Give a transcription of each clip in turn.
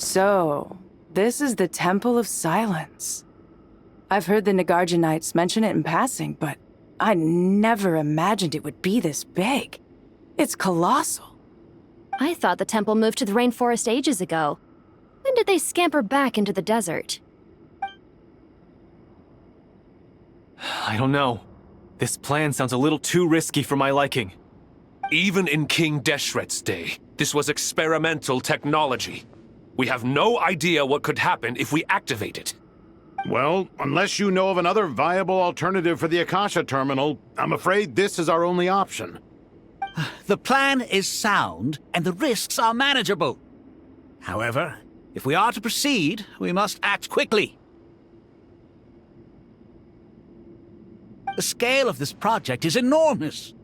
So, this is the Temple of Silence. I've heard the Nagarjanites mention it in passing, but I never imagined it would be this big. It's colossal. I thought the temple moved to the rainforest ages ago. When did they scamper back into the desert? I don't know. This plan sounds a little too risky for my liking. Even in King Deshret's day, this was experimental technology. We have no idea what could happen if we activate it. Well, unless you know of another viable alternative for the Akasha terminal, I'm afraid this is our only option. The plan is sound, and the risks are manageable. However, if we are to proceed, we must act quickly. The scale of this project is enormous.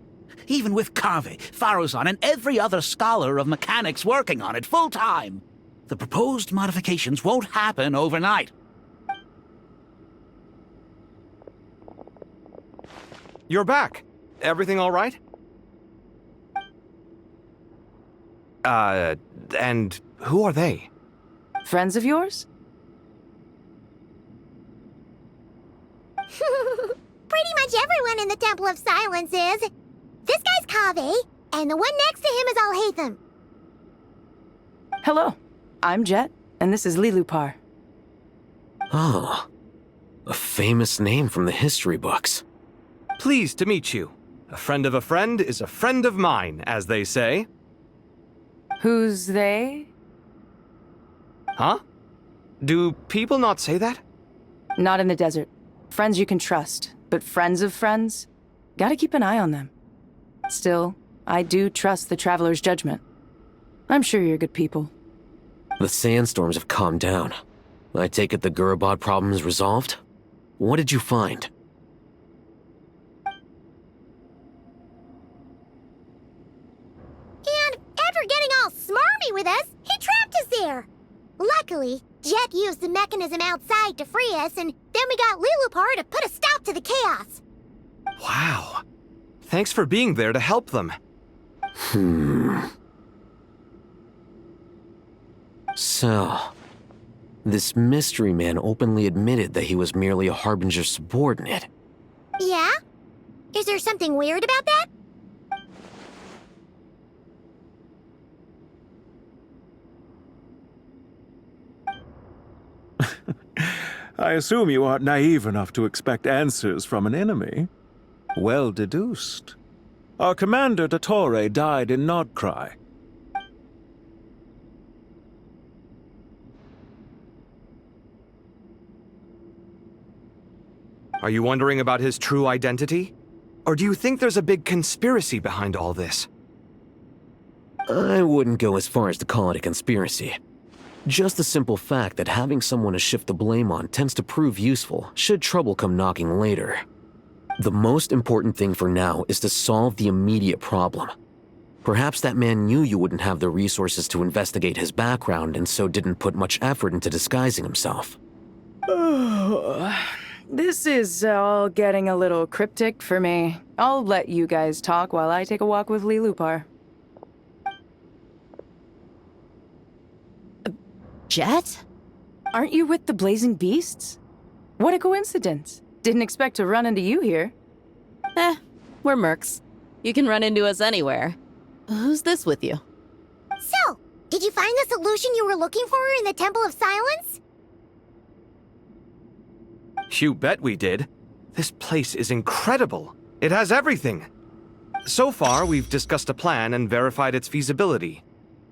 Even with Kaveh, Faruzan, and every other scholar of mechanics working on it full-time, the proposed modifications won't happen overnight. You're back. Everything all right? And who are they? Friends of yours? Pretty much everyone in the Temple of Silence is. This guy's Kaveh, and the one next to him is Alhaitham. Hello, I'm Jet, and this is Liloupar. Oh, a famous name from the history books. Pleased to meet you. A friend of a friend is a friend of mine, as they say. Who's they? Huh? Do people not say that? Not in the desert. Friends you can trust, but friends of friends? Gotta keep an eye on them. Still, I do trust the Traveler's judgment. I'm sure you're good people. The sandstorms have calmed down. I take it the Gurubad problem is resolved? What did you find? And after getting all smarmy with us, he trapped us there. Luckily, Jet used the mechanism outside to free us, and then we got Liloupar to put a stop to the chaos. Wow. Thanks for being there to help them. So, this mystery man openly admitted that he was merely a Harbinger subordinate. Yeah? Is there something weird about that? I assume you aren't naive enough to expect answers from an enemy. Well deduced. Our commander, Dottore, died in Nodcry. Are you wondering about his true identity? Or do you think there's a big conspiracy behind all this? I wouldn't go as far as to call it a conspiracy. Just the simple fact that having someone to shift the blame on tends to prove useful should trouble come knocking later. The most important thing for now is to solve the immediate problem. Perhaps that man knew you wouldn't have the resources to investigate his background and so didn't put much effort into disguising himself. This is all getting a little cryptic for me. I'll let you guys talk while I take a walk with Liloupar. Jet? Aren't you with the Blazing Beasts? What a coincidence. Didn't expect to run into you here. We're mercs. You can run into us anywhere. Who's this with you? So, did you find the solution you were looking for in the Temple of Silence? You bet we did. This place is incredible. It has everything. So far, we've discussed a plan and verified its feasibility.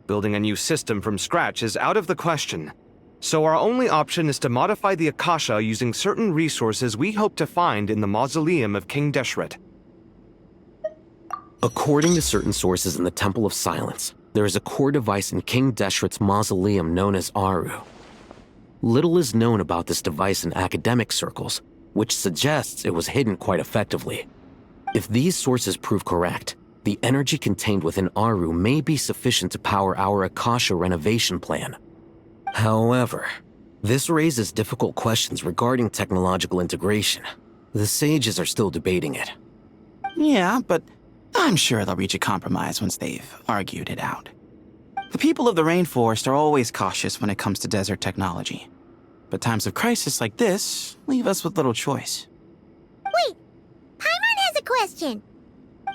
Building a new system from scratch is out of the question. So our only option is to modify the Akasha using certain resources we hope to find in the mausoleum of King Deshret. According to certain sources in the Temple of Silence, there is a core device in King Deshret's mausoleum known as Aru. Little is known about this device in academic circles, which suggests it was hidden quite effectively. If these sources prove correct, the energy contained within Aru may be sufficient to power our Akasha renovation plan. However, this raises difficult questions regarding technological integration. The sages are still debating it. Yeah, but I'm sure they'll reach a compromise once they've argued it out. The people of the rainforest are always cautious when it comes to desert technology. But times of crisis like this leave us with little choice. Wait, Paimon has a question.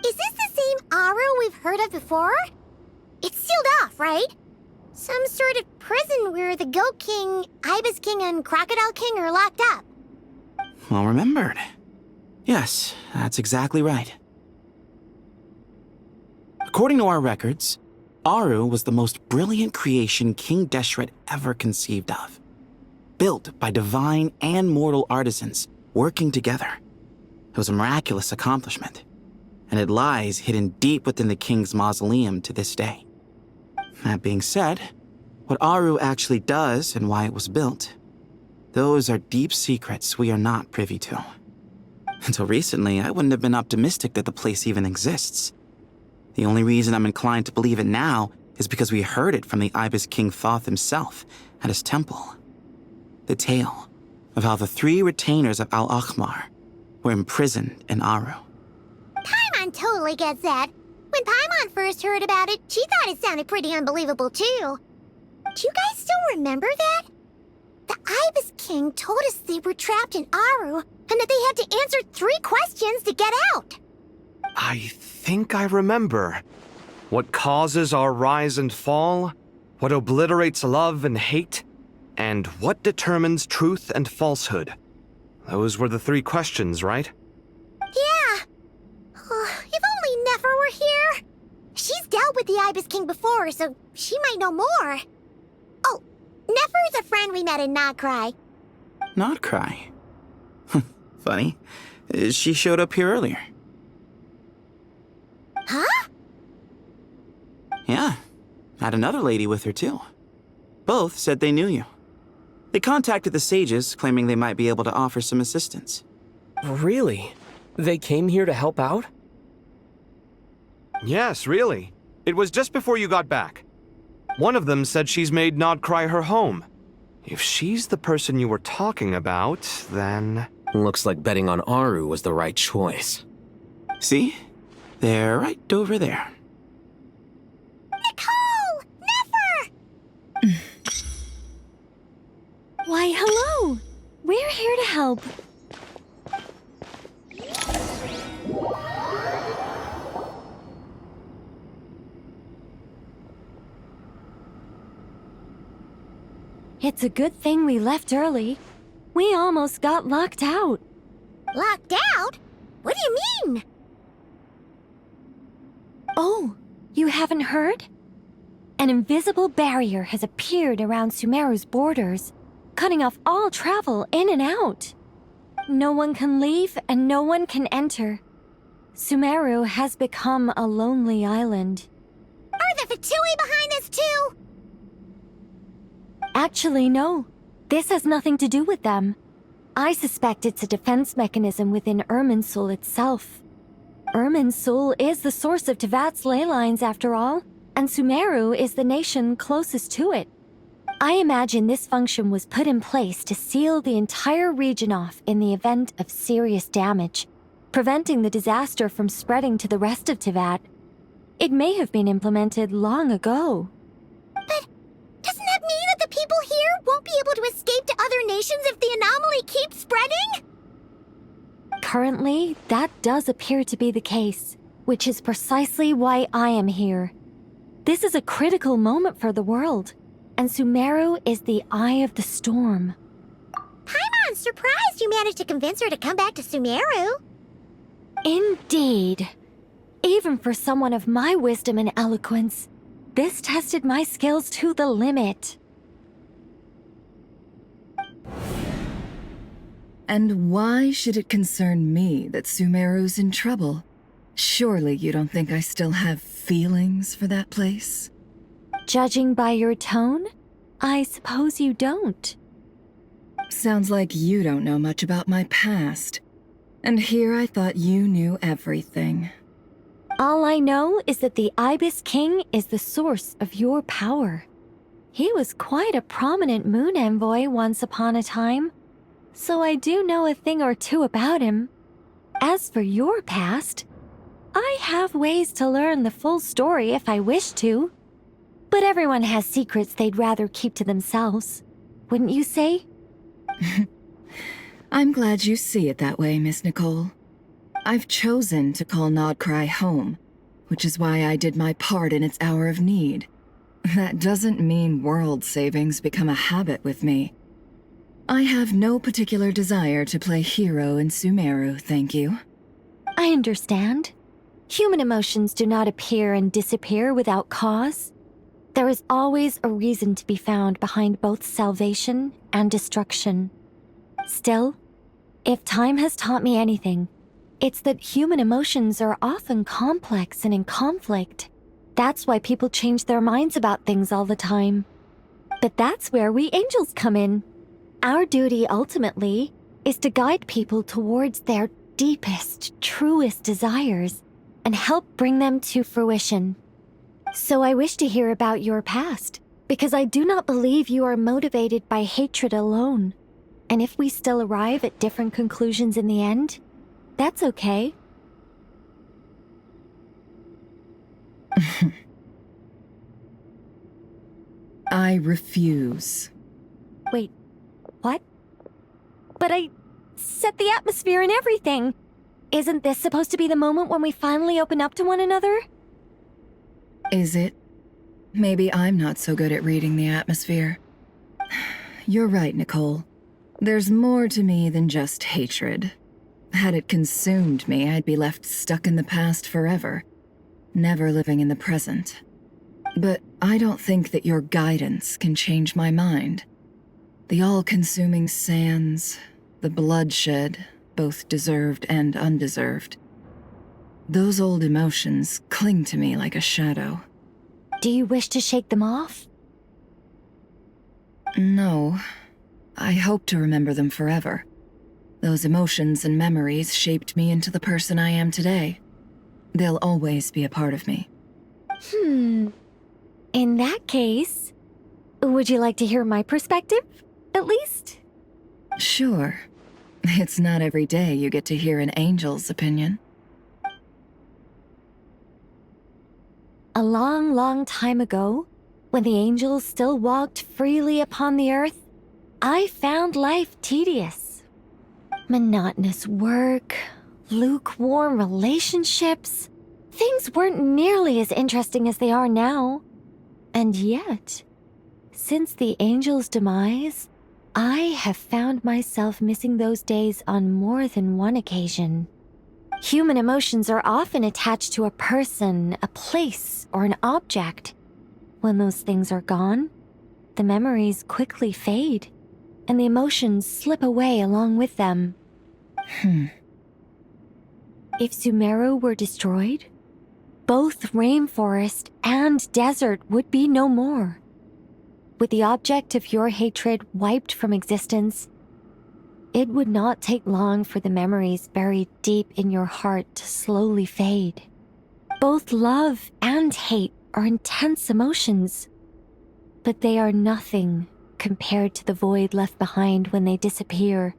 Is this the same Aru we've heard of before? It's sealed off, right? Some sort of prison where the Goat King, Ibis King, and Crocodile King are locked up. Well remembered. Yes, that's exactly right. According to our records, Aru was the most brilliant creation King Deshret ever conceived of. Built by divine and mortal artisans working together. It was a miraculous accomplishment, and it lies hidden deep within the king's mausoleum to this day. That being said, what Aru actually does and why it was built, those are deep secrets we are not privy to. Until recently, I wouldn't have been optimistic that the place even exists. The only reason I'm inclined to believe it now is because we heard it from the Ibis King Thoth himself at his temple. The tale of how the 3 retainers of Al-Akhmar were imprisoned in Aru. Paimon totally gets that. When Paimon first heard about it, she thought it sounded pretty unbelievable too. Do you guys still remember that? The Ibis King told us they were trapped in Aru and that they had to answer 3 questions to get out. I think I remember. What causes our rise and fall? What obliterates love and hate? And what determines truth and falsehood? Those were the 3 questions, right? Yeah. Oh, if only Nefer were here. She's dealt with the Ibis King before, so she might know more. Oh, Nefer's a friend we met in Notcry. Notcry? Funny. She showed up here earlier. Huh? Yeah. Had another lady with her, too. Both said they knew you. They contacted the sages, claiming they might be able to offer some assistance. Really? They came here to help out? Yes, really. It was just before you got back. One of them said she's made Nodcry her home. If she's the person you were talking about, then... Looks like betting on Aru was the right choice. See? They're right over there. Nicole! Nefer! Why, hello! We're here to help. It's a good thing we left early. We almost got locked out. Locked out? What do you mean? Oh, you haven't heard? An invisible barrier has appeared around Sumeru's borders, cutting off all travel in and out. No one can leave and no one can enter. Sumeru has become a lonely island. Are the Fatui behind this too? Actually, no. This has nothing to do with them. I suspect it's a defense mechanism within Irminsul itself. Irminsul is the source of Tevat's ley lines, after all, and Sumeru is the nation closest to it. I imagine this function was put in place to seal the entire region off in the event of serious damage, preventing the disaster from spreading to the rest of Tevat. It may have been implemented long ago. But doesn't that mean that the people here won't be able to escape to other nations if the anomaly keeps spreading? Currently, that does appear to be the case, which is precisely why I am here. This is a critical moment for the world, and Sumeru is the eye of the storm. Paimon's surprised you managed to convince her to come back to Sumeru. Indeed. Even for someone of my wisdom and eloquence, this tested my skills to the limit. And why should it concern me that Sumeru's in trouble? Surely you don't think I still have feelings for that place? Judging by your tone, I suppose you don't. Sounds like you don't know much about my past. And here I thought you knew everything. All I know is that the Ibis King is the source of your power. He was quite a prominent moon envoy once upon a time, so I do know a thing or two about him. As for your past, I have ways to learn the full story if I wish to. But everyone has secrets they'd rather keep to themselves. Wouldn't you say? I'm glad you see it that way, Miss Nicole. I've chosen to call Nodcry home, which is why I did my part in its hour of need. That doesn't mean world savings become a habit with me. I have no particular desire to play hero in Sumeru, thank you. I understand. Human emotions do not appear and disappear without cause. There is always a reason to be found behind both salvation and destruction. Still, if time has taught me anything, it's that human emotions are often complex and in conflict. That's why people change their minds about things all the time. But that's where we angels come in. Our duty, ultimately, is to guide people towards their deepest, truest desires and help bring them to fruition. So I wish to hear about your past, because I do not believe you are motivated by hatred alone. And if we still arrive at different conclusions in the end, that's okay. I refuse. Wait, what? But I set the atmosphere and everything. Isn't this supposed to be the moment when we finally open up to one another? Is it? Maybe I'm not so good at reading the atmosphere. You're right, Nicole. There's more to me than just hatred. Had it consumed me, I'd be left stuck in the past forever, never living in the present. But I don't think that your guidance can change my mind. The all-consuming sands, the bloodshed, both deserved and undeserved. Those old emotions cling to me like a shadow. Do you wish to shake them off? No. I hope to remember them forever. Those emotions and memories shaped me into the person I am today. They'll always be a part of me. In that case, would you like to hear my perspective, at least? Sure. It's not every day you get to hear an angel's opinion. A long, long time ago, when the angels still walked freely upon the earth, I found life tedious. Monotonous work, lukewarm relationships. Things weren't nearly as interesting as they are now. And yet, since the angels' demise, I have found myself missing those days on more than one occasion. Human emotions are often attached to a person, a place, or an object. When those things are gone, the memories quickly fade, and the emotions slip away along with them. If Sumeru were destroyed, both rainforest and desert would be no more. With the object of your hatred wiped from existence, it would not take long for the memories buried deep in your heart to slowly fade. Both love and hate are intense emotions, but they are nothing compared to the void left behind when they disappear.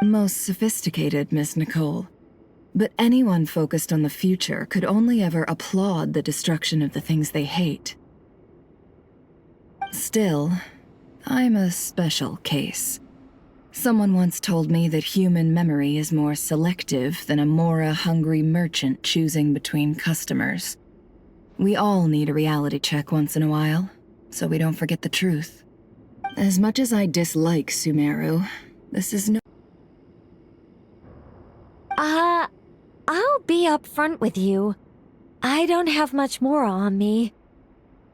Most sophisticated, Miss Nicole. But anyone focused on the future could only ever applaud the destruction of the things they hate. Still, I'm a special case. Someone once told me that human memory is more selective than a Mora-hungry merchant choosing between customers. We all need a reality check once in a while, so we don't forget the truth. As much as I dislike Sumeru, this is no— I'll be upfront with you. I don't have much more on me.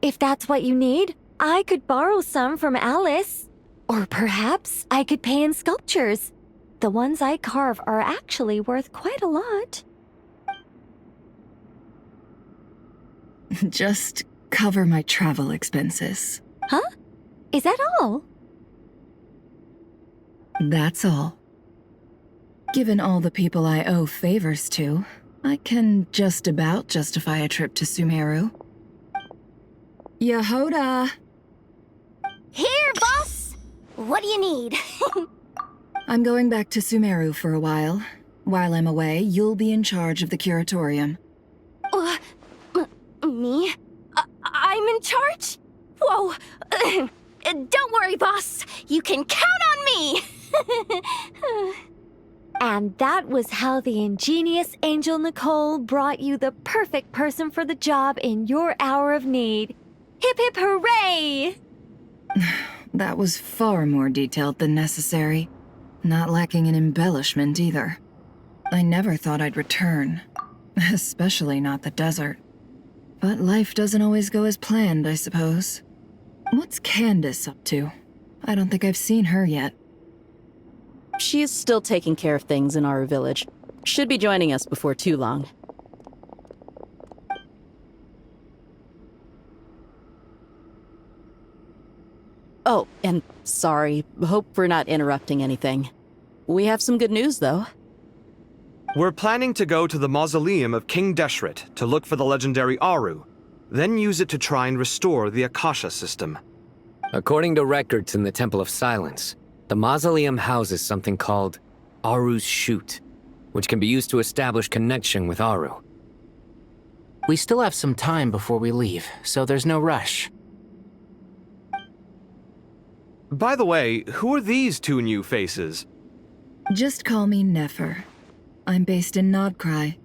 If that's what you need, I could borrow some from Alice. Or perhaps I could pay in sculptures. The ones I carve are actually worth quite a lot. Just cover my travel expenses. Huh? Is that all? That's all. Given all the people I owe favors to, I can just about justify a trip to Sumeru. Yehoda! Here, boss! What do you need? I'm going back to Sumeru for a while. While I'm away, you'll be in charge of the curatorium. Me? I'm in charge? Whoa! Don't worry, boss. You can count on me! And that was how the ingenious Angel Nicole brought you the perfect person for the job in your hour of need. Hip hip hooray! That was far more detailed than necessary. Not lacking in embellishment either. I never thought I'd return. Especially not the desert. But life doesn't always go as planned, I suppose. What's Candace up to? I don't think I've seen her yet. She is still taking care of things in our village. Should be joining us before too long. Oh, and sorry. Hope we're not interrupting anything. We have some good news, though. We're planning to go to the mausoleum of King Deshret to look for the legendary Aru, then use it to try and restore the Akasha system. According to records in the Temple of Silence, the mausoleum houses something called Aru's Chute, which can be used to establish connection with Aru. We still have some time before we leave, so there's no rush. By the way, who are these two new faces? Just call me Nefer. I'm based in Nodcry.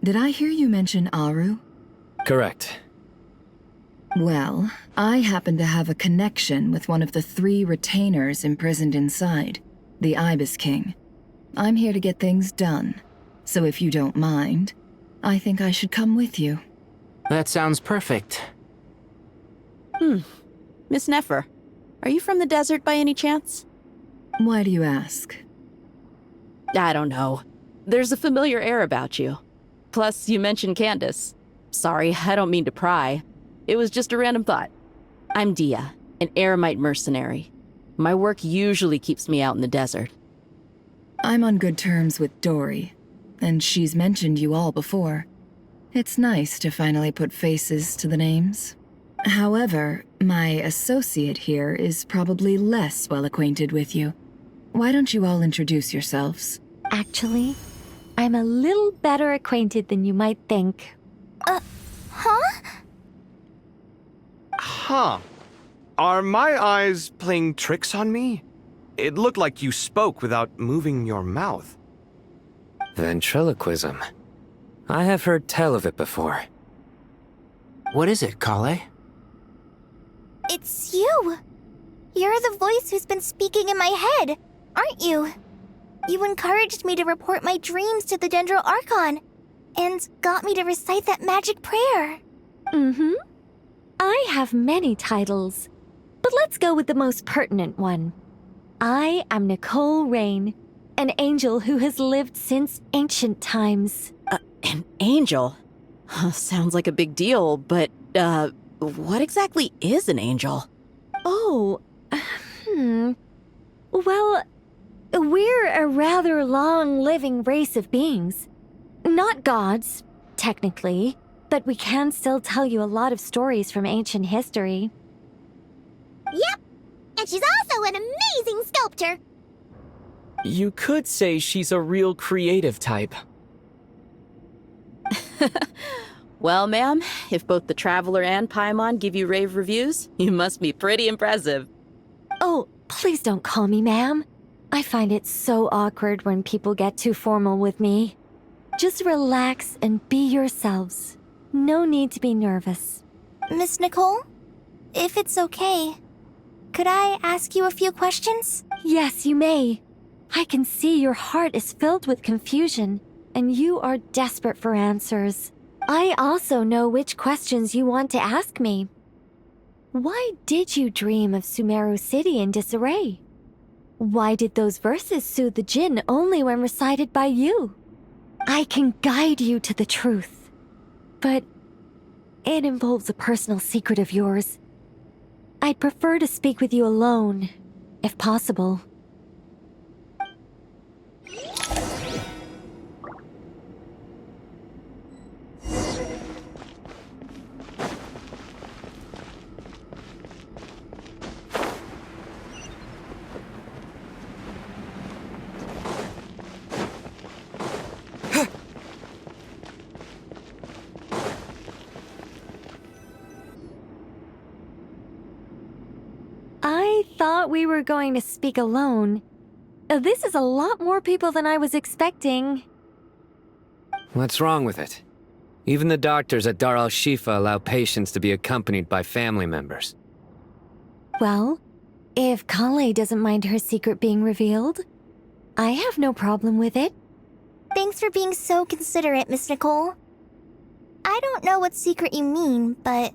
Did I hear you mention Aru? Correct. Well, I happen to have a connection with one of the 3 retainers imprisoned inside, the Ibis King. I'm here to get things done, so if you don't mind, I think I should come with you. That sounds perfect. Miss Nefer, are you from the desert by any chance? Why do you ask? I don't know. There's a familiar air about you. Plus, you mentioned Candace. Sorry, I don't mean to pry. It was just a random thought. I'm Dia, an eremite mercenary. My work usually keeps me out in the desert. I'm on good terms with Dory, and she's mentioned you all before. It's nice to finally put faces to the names. However, my associate here is probably less well acquainted with you. Why don't you all introduce yourselves? Actually, I'm a little better acquainted than you might think. Huh? Huh. Are my eyes playing tricks on me? It looked like you spoke without moving your mouth. Ventriloquism. I have heard tell of it before. What is it, Kale? It's you! You're the voice who's been speaking in my head, aren't you? You encouraged me to report my dreams to the Dendro Archon, and got me to recite that magic prayer. Mm-hmm. I have many titles, but let's go with the most pertinent one. I am Nicole Rain, an angel who has lived since ancient times. An angel? Sounds like a big deal, but, what exactly is an angel? Oh, Well, we're a rather long-living race of beings. Not gods, technically, but we can still tell you a lot of stories from ancient history. Yep! And she's also an amazing sculptor! You could say she's a real creative type. Well, ma'am, if both the Traveler and Paimon give you rave reviews, you must be pretty impressive. Oh, please don't call me ma'am. I find it so awkward when people get too formal with me. Just relax and be yourselves. No need to be nervous. Miss Nicole? If it's okay, could I ask you a few questions? Yes, you may. I can see your heart is filled with confusion, and you are desperate for answers. I also know which questions you want to ask me. Why did you dream of Sumeru City in disarray? Why did those verses soothe the djinn only when recited by you? I can guide you to the truth, but it involves a personal secret of yours. I'd prefer to speak with you alone, if possible. thought we were going to speak alone. This is a lot more people than I was expecting. What's wrong with it? Even the doctors at Dar al-Shifa allow patients to be accompanied by family members. Well, if Kale doesn't mind her secret being revealed, I have no problem with it. Thanks for being so considerate, Miss Nicole. I don't know what secret you mean, but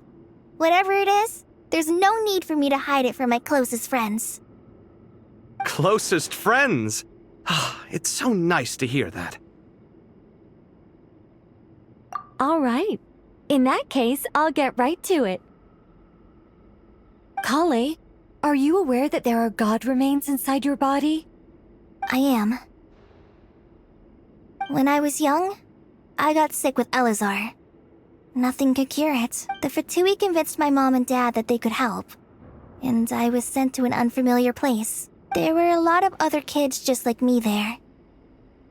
whatever it is, there's no need for me to hide it from my closest friends. Closest friends? It's so nice to hear that. All right. In that case, I'll get right to it. Kale, are you aware that there are god remains inside your body? I am. When I was young, I got sick with Elazar. Nothing could cure it. The Fatui convinced my mom and dad that they could help, and I was sent to an unfamiliar place. There were a lot of other kids just like me there.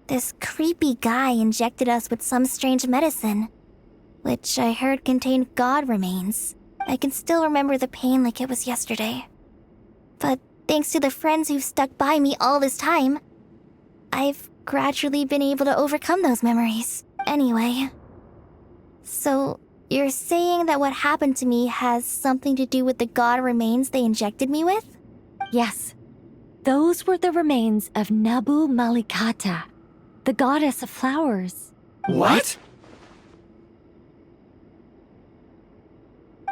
This creepy guy injected us with some strange medicine, which I heard contained god remains. I can still remember the pain like it was yesterday. But thanks to the friends who've stuck by me all this time, I've gradually been able to overcome those memories. Anyway, so you're saying that what happened to me has something to do with the god remains they injected me with? Yes. Those were the remains of Nabu Malikata, the goddess of flowers. What?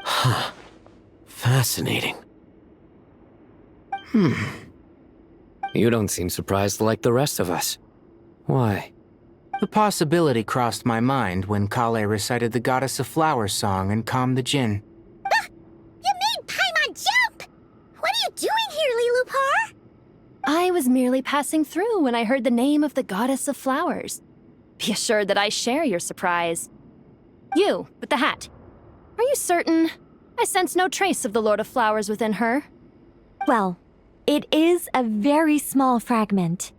Huh. Fascinating. You don't seem surprised like the rest of us. Why? The possibility crossed my mind when Kale recited the Goddess of Flowers song and calmed the djinn. You made Paimon jump! What are you doing here, Liloupar? I was merely passing through when I heard the name of the Goddess of Flowers. Be assured that I share your surprise. You, with the hat. Are you certain? I sense no trace of the Lord of Flowers within her. Well, it is a very small fragment.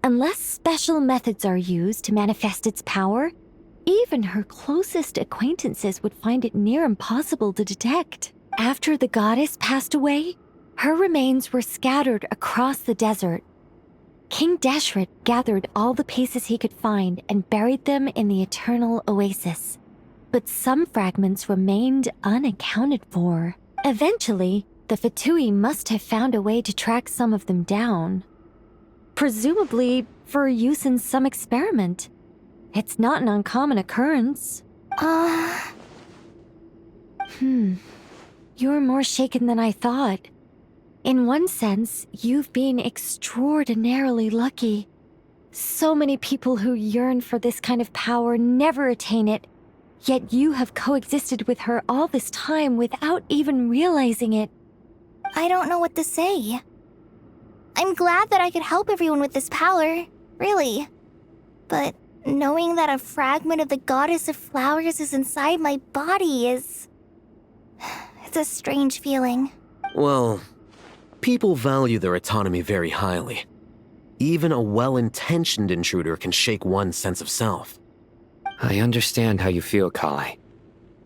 Unless special methods are used to manifest its power, even her closest acquaintances would find it near impossible to detect. After the goddess passed away, her remains were scattered across the desert. King Deshret gathered all the pieces he could find and buried them in the Eternal Oasis. But some fragments remained unaccounted for. Eventually, the Fatui must have found a way to track some of them down. Presumably for use in some experiment. It's not an uncommon occurrence. You're more shaken than I thought. In one sense, you've been extraordinarily lucky. So many people who yearn for this kind of power never attain it, yet you have coexisted with her all this time without even realizing it. I don't know what to say. I'm glad that I could help everyone with this power, really. But knowing that a fragment of the Goddess of Flowers is inside my body is... it's a strange feeling. Well, people value their autonomy very highly. Even a well-intentioned intruder can shake one's sense of self. I understand how you feel, Kale.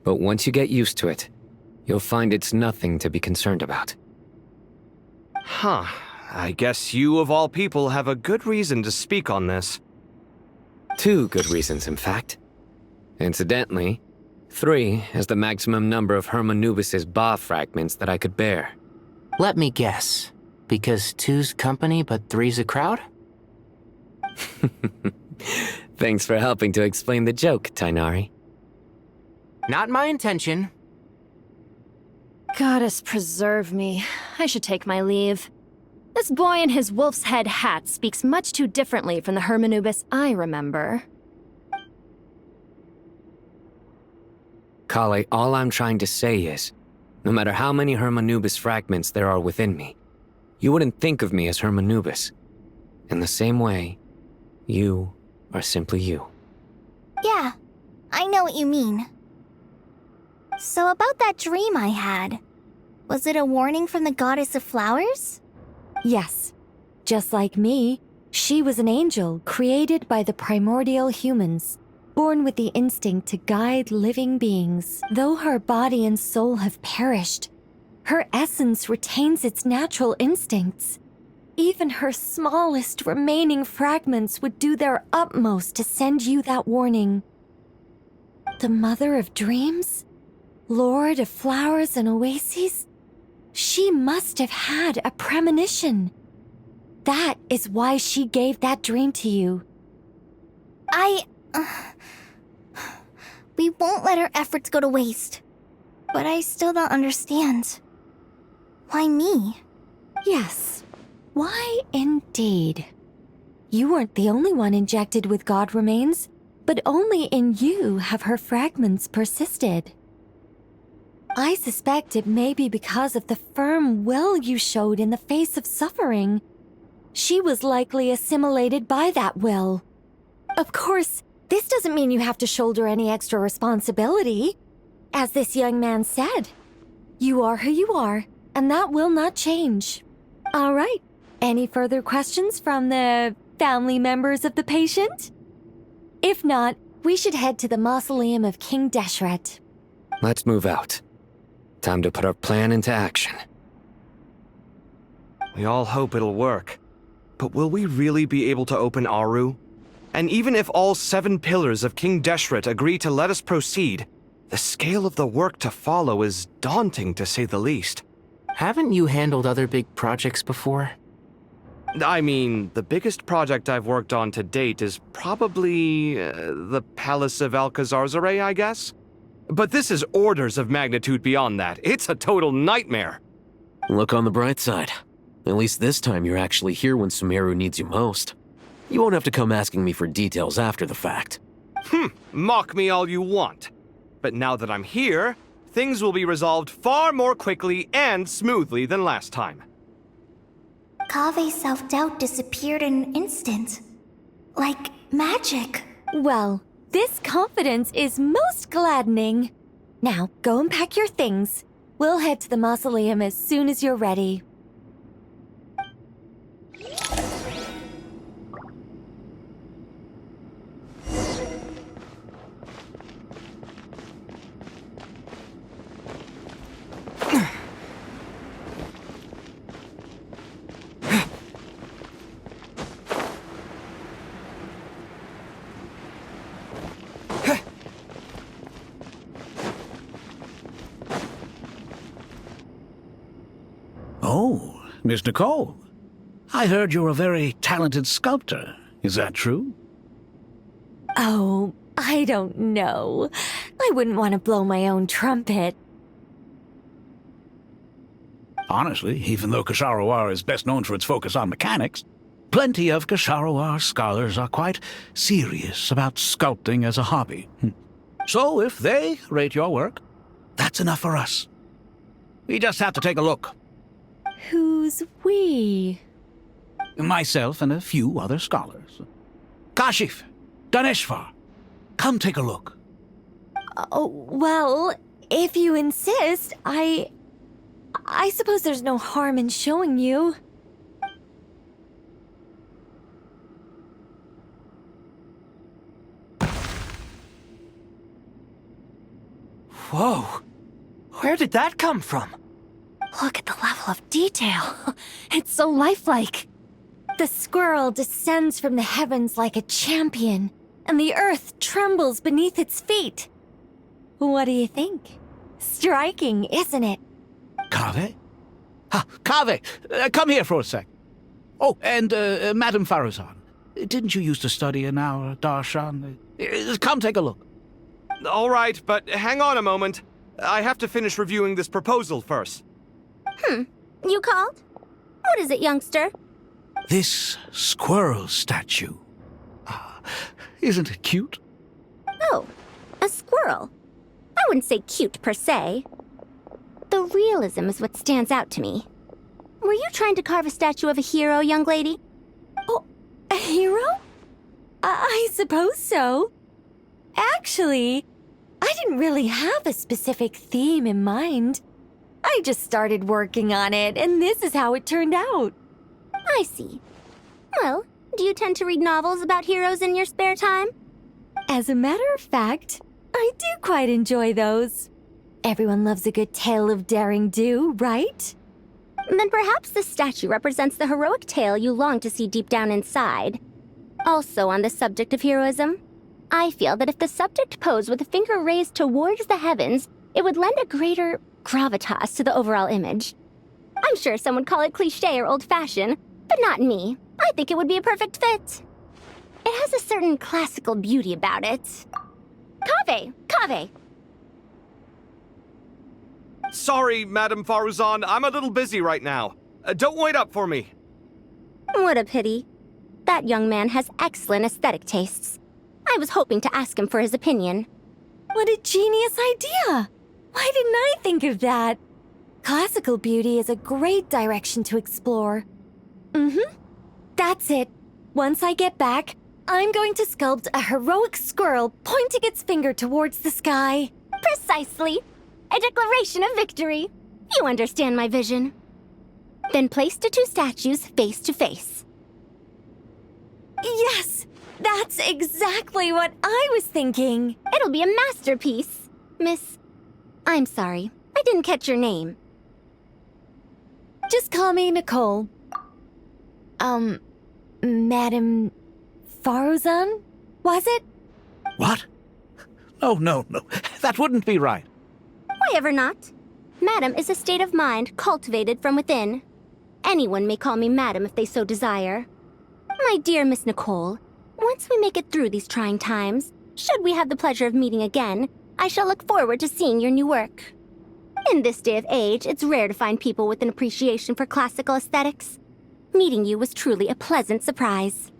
But once you get used to it, you'll find it's nothing to be concerned about. Huh. I guess you, of all people, have a good reason to speak on this. 2 good reasons, in fact. Incidentally, 3 is the maximum number of Hermanubis' Ba fragments that I could bear. Let me guess. Because 2's company but 3's a crowd? Thanks for helping to explain the joke, Tainari. Not my intention. Goddess preserve me. I should take my leave. This boy in his wolf's head hat speaks much too differently from the Hermanubis I remember. Kale, all I'm trying to say is, no matter how many Hermanubis fragments there are within me, you wouldn't think of me as Hermanubis. In the same way, you are simply you. Yeah, I know what you mean. So about that dream I had, was it a warning from the Goddess of Flowers? Yes. Just like me, she was an angel created by the primordial humans, born with the instinct to guide living beings. Though her body and soul have perished, Her essence retains its natural instincts. Even her smallest remaining fragments would do their utmost to send you that warning. The Mother of Dreams? Lord of Flowers and Oases? She must have had a premonition. That is why she gave that dream to you. We won't let our efforts go to waste. But I still don't understand. Why me? Yes. Why indeed? You weren't the only one injected with God remains, but only in you have her fragments persisted. I suspect it may be because of the firm will you showed in the face of suffering. She was likely assimilated by that will. Of course, this doesn't mean you have to shoulder any extra responsibility. As this young man said, you are who you are, and that will not change. All right. Any further questions from the family members of the patient? If not, we should head to the mausoleum of King Deshret. Let's move out. Time to put our plan into action. We all hope it'll work. But will we really be able to open Aru? And even if all 7 pillars of King Deshret agree to let us proceed, the scale of the work to follow is daunting to say the least. Haven't you handled other big projects before? I mean, the biggest project I've worked on to date is probably the Palace of Alcazarzaray, I guess? But this is orders of magnitude beyond that. It's a total nightmare. Look on the bright side. At least this time you're actually here when Sumeru needs you most. You won't have to come asking me for details after the fact. Mock me all you want. But now that I'm here, things will be resolved far more quickly and smoothly than last time. Kave's self-doubt disappeared in an instant. Like magic. Well, this confidence is most gladdening. Now, go and pack your things. We'll head to the mausoleum as soon as you're ready. Oh, Miss Nicole. I heard you're a very talented sculptor. Is that true? Oh, I don't know. I wouldn't want to blow my own trumpet. Honestly, even though Kasharawar is best known for its focus on mechanics, plenty of Kasharawar scholars are quite serious about sculpting as a hobby. So if they rate your work, that's enough for us. We just have to take a look. Who's we? Myself and a few other scholars. Kashif, Daneshvar, come take a look. Oh, well, if you insist, I suppose there's no harm in showing you. Whoa! Where did that come from? Look at the level of detail. It's so lifelike. The squirrel descends from the heavens like a champion, and the earth trembles beneath its feet. What do you think? Striking, isn't it? Kave? Kave, come here for a sec. Oh, and Madame Farazan, didn't you used to study in our darshan? Come take a look. All right, but hang on a moment. I have to finish reviewing this proposal first. You called? What is it, youngster? This squirrel statue. Isn't it cute? Oh, a squirrel. I wouldn't say cute per se. The realism is what stands out to me. Were you trying to carve a statue of a hero, young lady? Oh, a hero? I suppose so. Actually, I didn't really have a specific theme in mind. I just started working on it, and this is how it turned out. I see. Well, do you tend to read novels about heroes in your spare time? As a matter of fact, I do quite enjoy those. Everyone loves a good tale of daring do, right? Then perhaps the statue represents the heroic tale you long to see deep down inside. Also on the subject of heroism, I feel that if the subject posed with a finger raised towards the heavens, it would lend a greater gravitas to the overall image. I'm sure some would call it cliché or old-fashioned, but not me. I think it would be a perfect fit. It has a certain classical beauty about it. Kaveh! Kaveh! Sorry, Madame Faruzan, I'm a little busy right now. Don't wait up for me. What a pity. That young man has excellent aesthetic tastes. I was hoping to ask him for his opinion. What a genius idea! Why didn't I think of that? Classical beauty is a great direction to explore. That's it. Once I get back, I'm going to sculpt a heroic squirrel pointing its finger towards the sky. Precisely. A declaration of victory. You understand my vision. Then place the two statues face to face. Yes! That's exactly what I was thinking. It'll be a masterpiece. Miss... I'm sorry. I didn't catch your name. Just call me Nicole. Madame Faruzan? Was it? What? No. That wouldn't be right. Why ever not? Madam is a state of mind cultivated from within. Anyone may call me Madam if they so desire. My dear Miss Nicole, once we make it through these trying times, should we have the pleasure of meeting again, I shall look forward to seeing your new work. In this day of age, it's rare to find people with an appreciation for classical aesthetics. Meeting you was truly a pleasant surprise.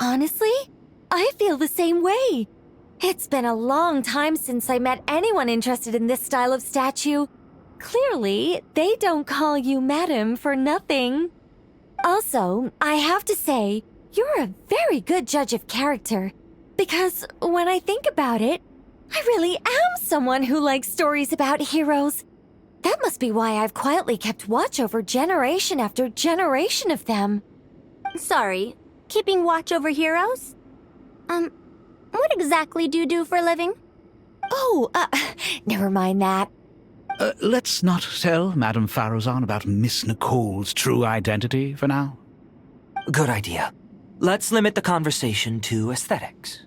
Honestly, I feel the same way. It's been a long time since I met anyone interested in this style of statue. Clearly, they don't call you Madam for nothing. Also, I have to say, you're a very good judge of character. Because when I think about it, I really am someone who likes stories about heroes. That must be why I've quietly kept watch over generation after generation of them. Sorry, keeping watch over heroes? What exactly do you do for a living? Oh, never mind that. Let's not tell Madame Faruzan about Miss Nicole's true identity for now. Good idea. Let's limit the conversation to aesthetics.